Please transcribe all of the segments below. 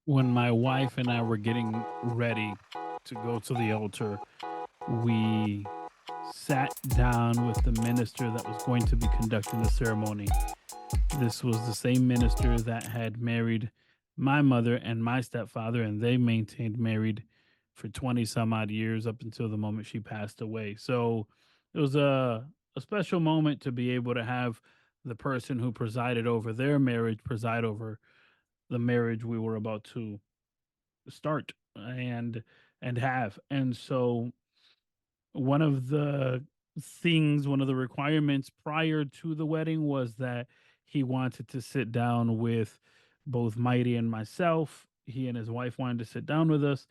When my wife and I were getting ready to go to the altar, we sat down with the minister that was going to be conducting the ceremony. This was the same minister that had married my mother and my stepfather, and they maintained married for 20 some odd years up until the moment she passed away. So it was a special moment to be able to have the person who presided over their marriage preside over the marriage we were about to start and have. And so one of the one of the requirements prior to the wedding was that he wanted to sit down with both Mighty and myself. He and his wife wanted to sit down with us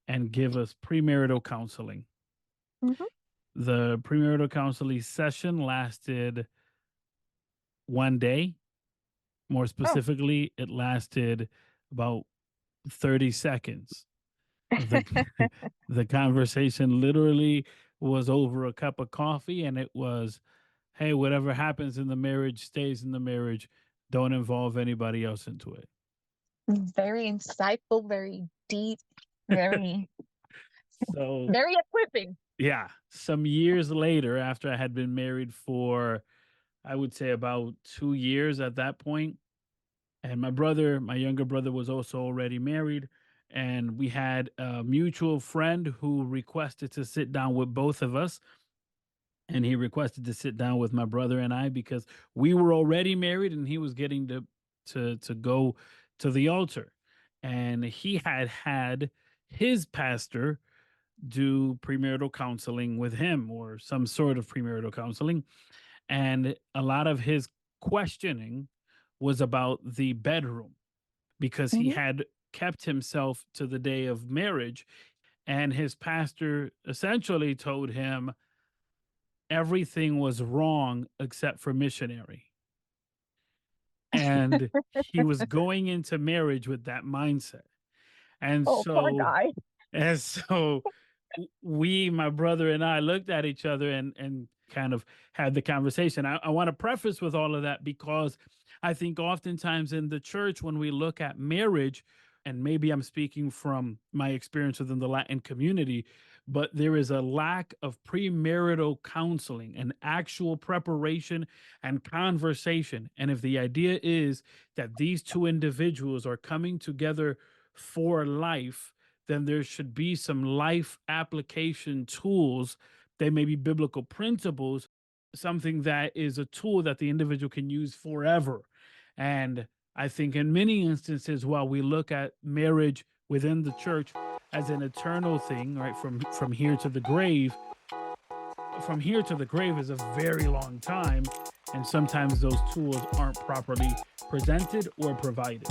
and give us premarital counseling. Mhm. The premarital counseling session lasted 1 day. More Oh. specifically, it lasted about 30 seconds. The the conversation literally was over a cup of coffee, and it was, "Hey, whatever happens in the marriage stays in the marriage. Don't involve anybody else into it." Very insightful, very deep, very, So, very equipping. yeah, some years later, after I had been married for, I would say, about 2 years at that point, and my younger brother was also already married, and we had a mutual friend who requested to sit down with both of us, and he requested to sit down with my brother and I because we were already married and he was getting to go to the altar. And he had his pastor do premarital counseling with him, or some sort of premarital counseling, and a lot of his questioning was about the bedroom because he Mhm. had kept himself to the day of marriage, and his pastor essentially told him everything was wrong except for missionary. And he was going into marriage with that mindset. And Oh, poor so guy. and so we, my brother and I, looked at each other and kind of had the conversation. I want to preface with all of that because I think oftentimes in the church, when we look at marriage, and maybe I'm speaking from my experience within the Latin community, but there is a lack of premarital counseling and actual preparation and conversation. And if the idea is that these two individuals are coming together for life, then there should be some life application tools. They may be biblical principles, something that is a tool that the individual can use forever. And I think in many instances, while we look at marriage within the church as an eternal thing, right, from here to the grave, from here to the grave is a very long time, and sometimes those tools aren't properly presented or provided.